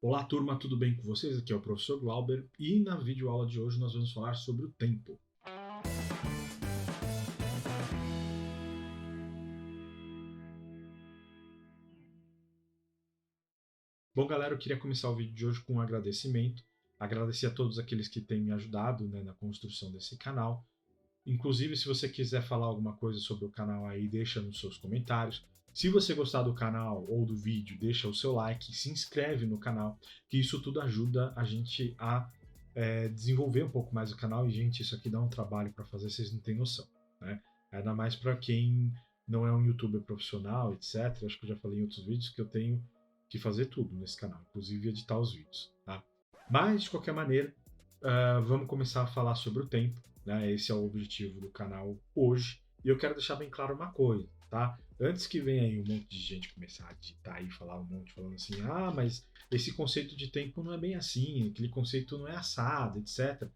Olá, turma, tudo bem com vocês? Aqui é o professor Glauber e na videoaula de hoje nós vamos falar sobre o tempo. Bom, galera, eu queria começar o vídeo de hoje com um agradecimento. Agradecer a todos aqueles que têm me ajudado, na construção desse canal. Inclusive, se você quiser falar alguma coisa sobre o canal aí, deixa nos seus comentários. Se você gostar do canal ou do vídeo, deixa o seu like, se inscreve no canal, que isso tudo ajuda a gente a desenvolver um pouco mais o canal. E, gente, isso aqui dá um trabalho para fazer, vocês não têm noção, né? Ainda mais para quem não é um youtuber profissional, etc. Acho que eu já falei em outros vídeos que eu tenho que fazer tudo nesse canal, inclusive editar os vídeos, tá? Mas, de qualquer maneira, vamos começar a falar sobre o tempo, né? Esse é o objetivo do canal hoje. E eu quero deixar bem claro uma coisa, tá? Antes que venha aí um monte de gente começar a digitar e falar um monte, falando assim, mas esse conceito de tempo não é bem assim, aquele conceito não é assado, etc.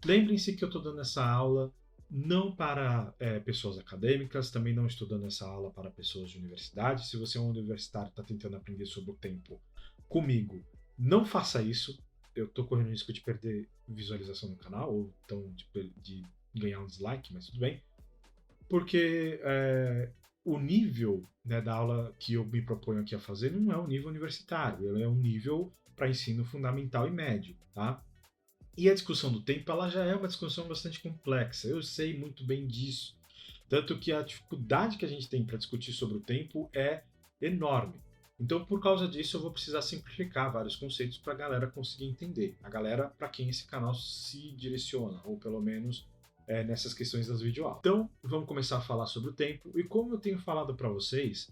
Lembrem-se que eu estou dando essa aula não para pessoas acadêmicas, também não estou dando essa aula para pessoas de universidade. Se você é um universitário e está tentando aprender sobre o tempo comigo, não faça isso. Eu estou correndo o risco de perder visualização no canal, ou então de ganhar um dislike, mas tudo bem. Porque o nível, né, da aula que eu me proponho aqui a fazer não é um nível universitário, ele é um nível para ensino fundamental e médio, tá? E a discussão do tempo, ela já é uma discussão bastante complexa. Eu sei muito bem disso. Tanto que a dificuldade que a gente tem para discutir sobre o tempo é enorme. Então, por causa disso, eu vou precisar simplificar vários conceitos para a galera conseguir entender. A galera para quem esse canal se direciona, ou pelo menos nessas questões das videoaulas. Então, vamos começar a falar sobre o tempo. E como eu tenho falado para vocês,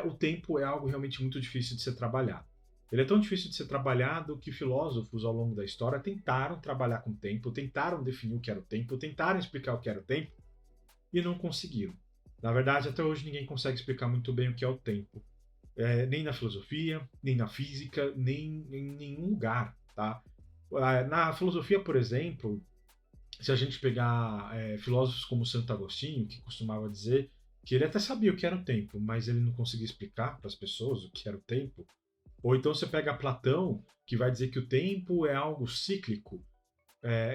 o tempo é algo realmente muito difícil de ser trabalhado. Ele é tão difícil de ser trabalhado que filósofos ao longo da história tentaram trabalhar com o tempo, tentaram definir o que era o tempo, tentaram explicar o que era o tempo e não conseguiram. Na verdade, até hoje ninguém consegue explicar muito bem o que é o tempo. Nem na filosofia, nem na física, nem em nenhum lugar. Tá? Na filosofia, por exemplo, se a gente pegar filósofos como Santo Agostinho, que costumava dizer que ele até sabia o que era o tempo, mas ele não conseguia explicar para as pessoas o que era o tempo. Ou então você pega Platão, que vai dizer que o tempo é algo cíclico.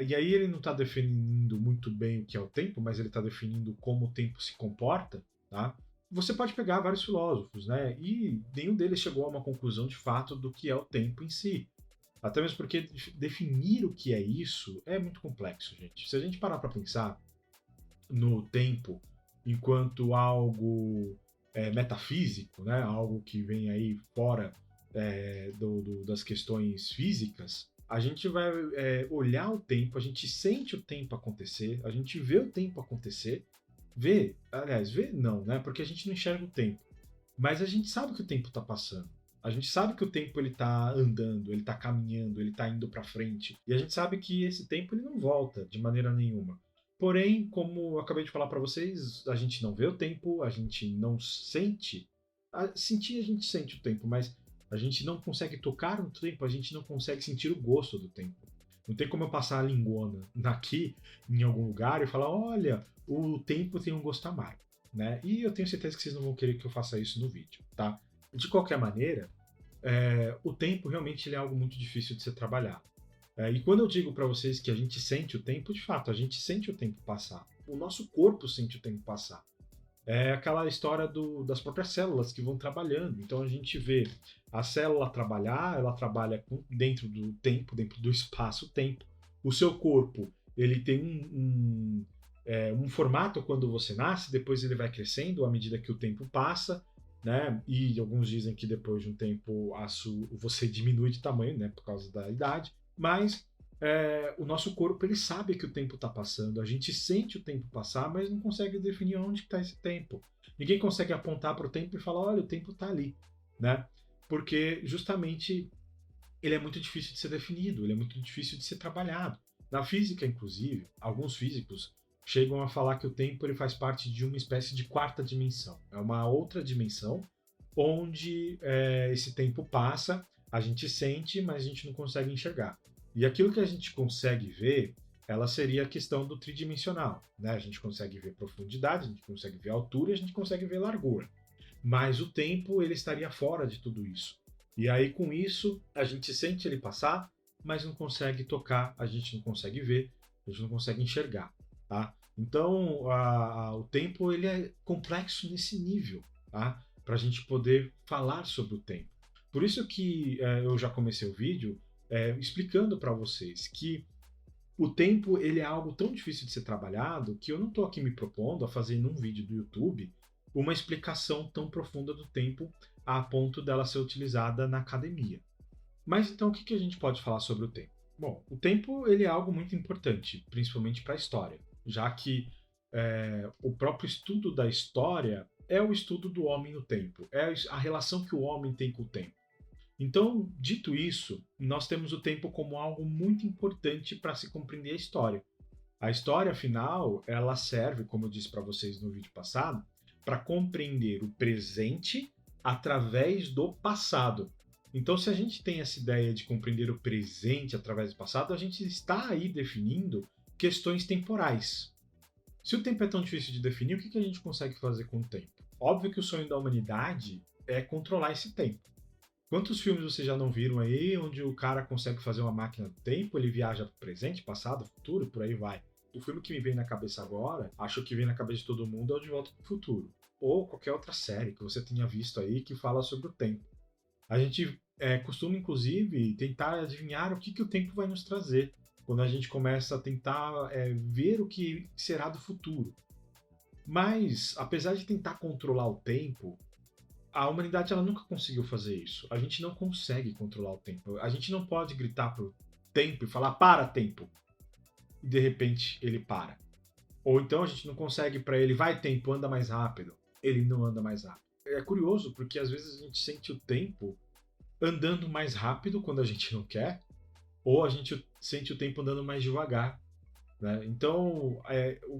E aí ele não está definindo muito bem o que é o tempo, mas ele está definindo como o tempo se comporta. Tá? Você pode pegar vários filósofos, né? E nenhum deles chegou a uma conclusão de fato do que é o tempo em si. Até mesmo porque definir o que é isso é muito complexo, gente. Se a gente parar para pensar no tempo enquanto algo metafísico, né? Algo que vem aí fora das questões físicas, a gente vai olhar o tempo, a gente sente o tempo acontecer, a gente vê o tempo acontecer, vê não, né? Porque a gente não enxerga o tempo, mas a gente sabe que o tempo está passando. A gente sabe que o tempo ele tá andando, ele tá caminhando, ele tá indo para frente. E a gente sabe que esse tempo ele não volta de maneira nenhuma. Porém, como eu acabei de falar para vocês, a gente não vê o tempo, a gente não sente. Sentir a gente sente o tempo, mas a gente não consegue tocar no tempo, a gente não consegue sentir o gosto do tempo. Não tem como eu passar a lingona aqui em algum lugar e falar, olha, o tempo tem um gosto amargo, né? E eu tenho certeza que vocês não vão querer que eu faça isso no vídeo, tá? De qualquer maneira, o tempo realmente ele é algo muito difícil de ser trabalhado. E quando eu digo para vocês que a gente sente o tempo, de fato, a gente sente o tempo passar. O nosso corpo sente o tempo passar. É aquela história das próprias células que vão trabalhando. Então a gente vê a célula trabalhar, ela trabalha dentro do tempo, dentro do espaço-tempo. O seu corpo, ele tem um formato quando você nasce, depois ele vai crescendo à medida que o tempo passa, né? E alguns dizem que depois de um tempo você diminui de tamanho, né? Por causa da idade. Mas o nosso corpo ele sabe que o tempo está passando, a gente sente o tempo passar, mas não consegue definir onde está esse tempo. Ninguém consegue apontar para o tempo e falar, olha, o tempo está ali, né? Porque justamente ele é muito difícil de ser definido, ele é muito difícil de ser trabalhado. Na física, inclusive, alguns físicos chegam a falar que o tempo ele faz parte de uma espécie de quarta dimensão. É uma outra dimensão onde esse tempo passa, a gente sente, mas a gente não consegue enxergar. E aquilo que a gente consegue ver, ela seria a questão do tridimensional, né? A gente consegue ver profundidade, a gente consegue ver altura, a gente consegue ver largura. Mas o tempo ele estaria fora de tudo isso. E aí, com isso, a gente sente ele passar, mas não consegue tocar, a gente não consegue ver, a gente não consegue enxergar, tá? Então, o tempo ele é complexo nesse nível, tá? Para a gente poder falar sobre o tempo. Por isso que eu já comecei o vídeo explicando para vocês que o tempo ele é algo tão difícil de ser trabalhado que eu não estou aqui me propondo a fazer num vídeo do YouTube uma explicação tão profunda do tempo a ponto dela ser utilizada na academia. Mas então o que a gente pode falar sobre o tempo? Bom, o tempo ele é algo muito importante, principalmente para a história, já que o próprio estudo da história é o estudo do homem no tempo, é a relação que o homem tem com o tempo. Então, dito isso, nós temos o tempo como algo muito importante para se compreender a história. A história, afinal, ela serve, como eu disse para vocês no vídeo passado, para compreender o presente através do passado. Então, se a gente tem essa ideia de compreender o presente através do passado, a gente está aí definindo questões temporais. Se o tempo é tão difícil de definir, o que a gente consegue fazer com o tempo? Óbvio que o sonho da humanidade é controlar esse tempo. Quantos filmes vocês já não viram aí onde o cara consegue fazer uma máquina do tempo, ele viaja pro presente, passado, futuro, por aí vai. O filme que me vem na cabeça agora, acho que vem na cabeça de todo mundo, é o De Volta pro Futuro. Ou qualquer outra série que você tenha visto aí que fala sobre o tempo. A gente costuma, inclusive, tentar adivinhar o que o tempo vai nos trazer. Quando a gente começa a tentar ver o que será do futuro. Mas, apesar de tentar controlar o tempo, a humanidade ela nunca conseguiu fazer isso. A gente não consegue controlar o tempo. A gente não pode gritar pro tempo e falar para tempo. E de repente ele para. Ou então a gente não consegue para ele vai tempo, anda mais rápido. Ele não anda mais rápido. É curioso porque às vezes a gente sente o tempo andando mais rápido quando a gente não quer, ou a gente sente o tempo andando mais devagar. Né? Então,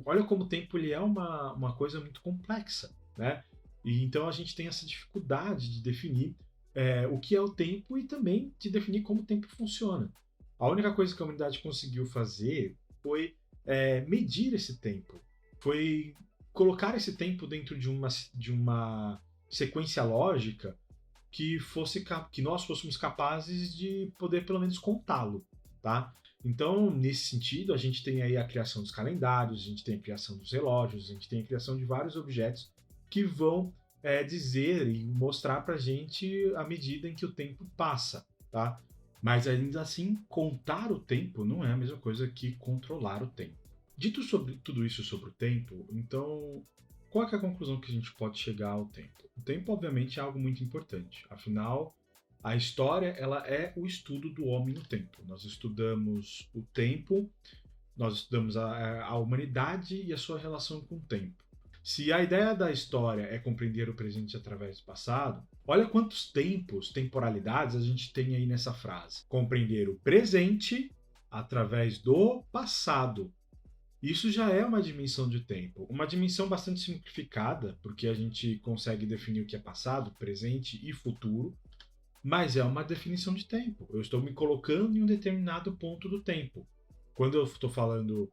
olha como o tempo ele é uma coisa muito complexa. Né? E então a gente tem essa dificuldade de definir o que é o tempo e também de definir como o tempo funciona. A única coisa que a humanidade conseguiu fazer foi medir esse tempo, foi colocar esse tempo dentro de uma sequência lógica que nós fôssemos capazes de poder pelo menos contá-lo, tá? Então, nesse sentido, a gente tem aí a criação dos calendários, a gente tem a criação dos relógios, a gente tem a criação de vários objetos que vão dizer e mostrar para a gente a medida em que o tempo passa, tá? Mas ainda assim, contar o tempo não é a mesma coisa que controlar o tempo. Dito sobre tudo isso sobre o tempo, então qual é a conclusão que a gente pode chegar ao tempo? O tempo, obviamente, é algo muito importante. Afinal, a história ela é o estudo do homem no tempo. Nós estudamos o tempo, nós estudamos a humanidade e a sua relação com o tempo. Se a ideia da história é compreender o presente através do passado, olha quantos tempos, temporalidades a gente tem aí nessa frase. Compreender o presente através do passado. Isso já é uma dimensão de tempo, uma dimensão bastante simplificada, porque a gente consegue definir o que é passado, presente e futuro, mas é uma definição de tempo. Eu estou me colocando em um determinado ponto do tempo. Quando eu estou falando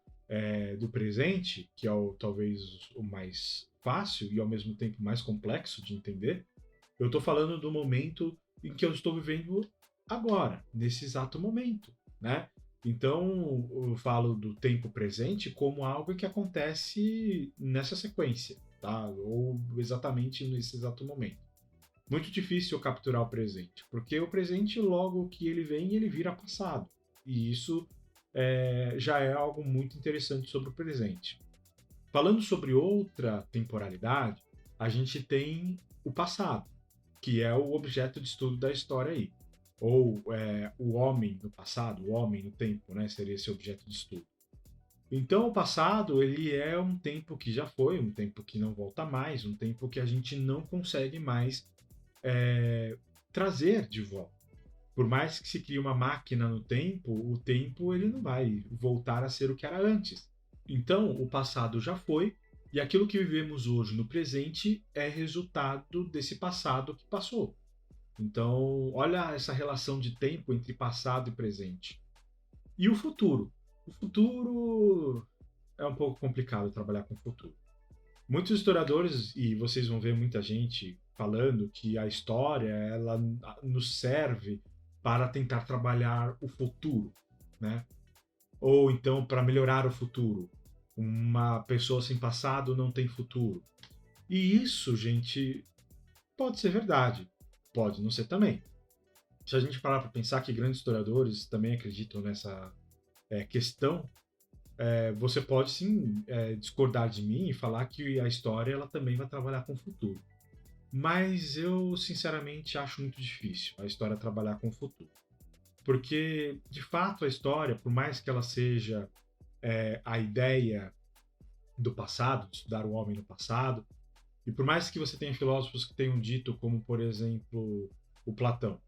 do presente, que é talvez o mais fácil e ao mesmo tempo mais complexo de entender, eu estou falando do momento em que eu estou vivendo agora, nesse exato momento, né? Então, eu falo do tempo presente como algo que acontece nessa sequência, tá? Ou exatamente nesse exato momento. Muito difícil eu capturar o presente, porque o presente, logo que ele vem, ele vira passado. E isso já é algo muito interessante sobre o presente. Falando sobre outra temporalidade, a gente tem o passado, que é o objeto de estudo da história aí. Ou o homem no passado, o homem no tempo, né? Seria esse objeto de estudo. Então, o passado, ele é um tempo que já foi, um tempo que não volta mais, um tempo que a gente não consegue mais trazer de volta. Por mais que se crie uma máquina no tempo, o tempo ele não vai voltar a ser o que era antes. Então, o passado já foi, e aquilo que vivemos hoje no presente é resultado desse passado que passou. Então, olha essa relação de tempo entre passado e presente. E o futuro? O futuro é um pouco complicado trabalhar com o futuro. Muitos historiadores, e vocês vão ver muita gente falando que a história ela nos serve para tentar trabalhar o futuro, né? Ou então para melhorar o futuro. Uma pessoa sem passado não tem futuro. E isso, gente, pode ser verdade, pode não ser também. Se a gente parar para pensar que grandes historiadores também acreditam nessa questão, você pode sim discordar de mim e falar que a história ela também vai trabalhar com o futuro. Mas eu, sinceramente, acho muito difícil a história trabalhar com o futuro. Porque, de fato, a história, por mais que ela seja a ideia do passado, de estudar o homem no passado, e por mais que você tenha filósofos que tenham dito, como, por exemplo, o Platão,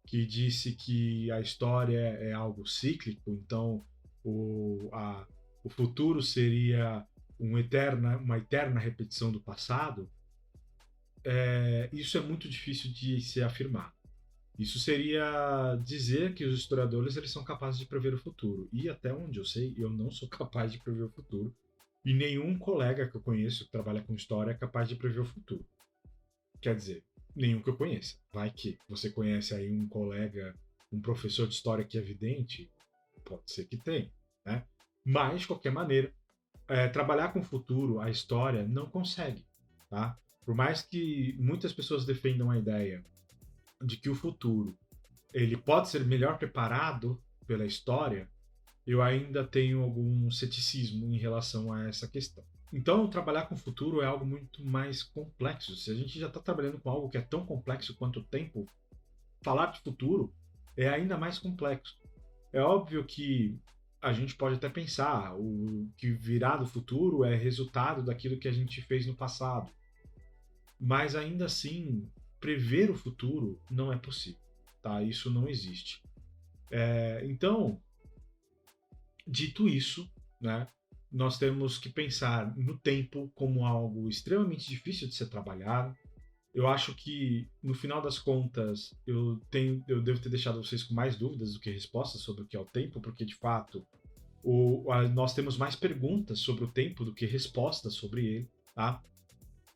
que disse que a história é algo cíclico, então o futuro seria uma eterna repetição do passado, isso é muito difícil de se afirmar. Isso seria dizer que os historiadores eles são capazes de prever o futuro. E até onde eu sei, eu não sou capaz de prever o futuro. E nenhum colega que eu conheço que trabalha com história é capaz de prever o futuro. Quer dizer, nenhum que eu conheça. Vai que você conhece aí um colega, um professor de história que é vidente, pode ser que tenha, né? Mas, de qualquer maneira, trabalhar com o futuro, a história não consegue, tá? Por mais que muitas pessoas defendam a ideia de que o futuro ele pode ser melhor preparado pela história, eu ainda tenho algum ceticismo em relação a essa questão. Então, trabalhar com o futuro é algo muito mais complexo. Se a gente já está trabalhando com algo que é tão complexo quanto o tempo, falar de futuro é ainda mais complexo. É óbvio que a gente pode até pensar o que virá do futuro é resultado daquilo que a gente fez no passado. Mas ainda assim, prever o futuro não é possível, tá? Isso não existe. Então, dito isso, né, nós temos que pensar no tempo como algo extremamente difícil de ser trabalhado. Eu acho que, no final das contas, eu devo ter deixado vocês com mais dúvidas do que respostas sobre o que é o tempo, porque, de fato, nós temos mais perguntas sobre o tempo do que respostas sobre ele, tá?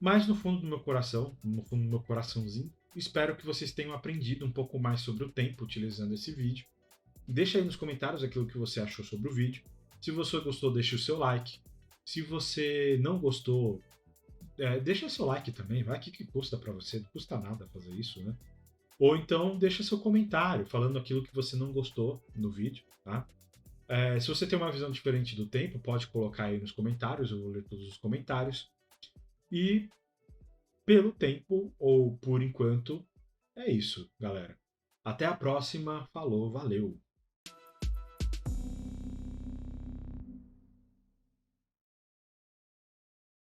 Mas no fundo do meu coração, no fundo do meu coraçãozinho, espero que vocês tenham aprendido um pouco mais sobre o tempo utilizando esse vídeo. Deixa aí nos comentários aquilo que você achou sobre o vídeo. Se você gostou, deixe o seu like. Se você não gostou, deixa seu like também, vai, que custa para você? Não custa nada fazer isso, né? Ou então deixa seu comentário falando aquilo que você não gostou no vídeo, tá? Se você tem uma visão diferente do tempo, pode colocar aí nos comentários, eu vou ler todos os comentários. E pelo tempo, ou por enquanto, é isso, galera. Até a próxima, falou, valeu!